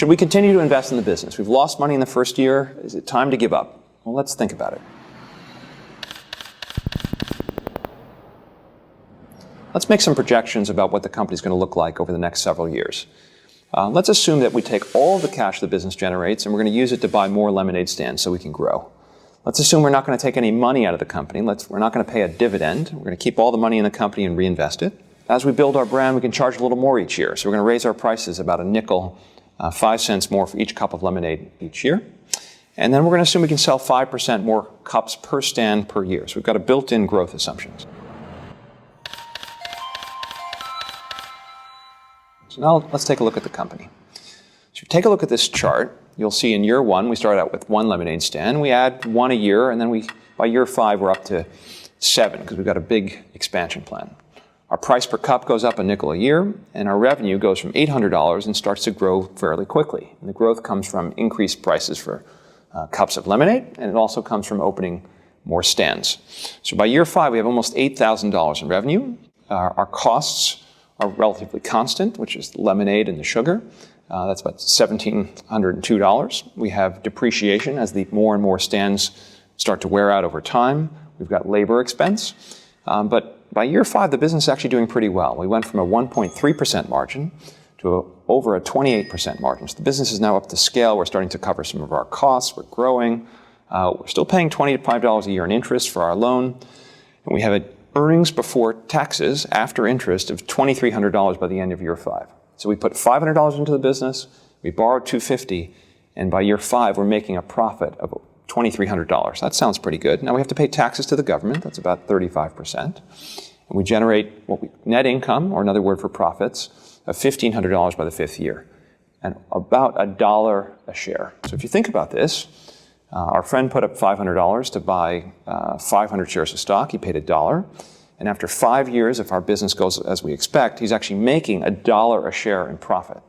Should we continue to invest in the business? We've lost money in the first year. Is it time to give up? Well, let's think about it. Let's make some projections about what the company's going to look like over the next several years. Let's assume that we take all the cash the business generates and we're going to use it to buy more lemonade stands so we can grow. Let's assume we're not going to take any money out of the company. We're not going to pay a dividend. We're going to keep all the money in the company and reinvest it. As we build our brand, we can charge a little more each year. So we're going to raise our prices about a nickel, 5 cents more for each cup of lemonade each year. And then we're going to assume we can sell 5% more cups per stand per year. So we've got a built-in growth assumptions. So now let's take a look at the company. So if you take a look at this chart, you'll see in year 1, we start out with 1 lemonade stand. We add 1 a year, and then by year 5, we're up to 7 because we've got a big expansion plan. Our price per cup goes up a nickel a year, and our revenue goes from $800 and starts to grow fairly quickly. And the growth comes from increased prices for cups of lemonade, and it also comes from opening more stands. So by year 5, we have almost $8,000 in revenue. Our costs are relatively constant, which is the lemonade and the sugar. That's about $1,702. We have depreciation as the more and more stands start to wear out over time. We've got labor expense. But by year 5, the business is actually doing pretty well. We went from a 1.3% margin to over a 28% margin. So the business is now up to scale. We're starting to cover some of our costs. We're growing. We're still paying $25 a year in interest for our loan. And we have an earnings before taxes after interest of $2,300 by the end of year 5. So we put $500 into the business, we borrowed $250, and by year 5, we're making a profit of $2,300. That sounds pretty good. Now we have to pay taxes to the government. That's about 35%. And we generate net income, or another word for profits, of $1,500 by the 5th year, and about $1 a share. So if you think about this, our friend put up $500 to buy 500 shares of stock. He paid $1. And after 5 years, if our business goes as we expect, he's actually making $1 a share in profit.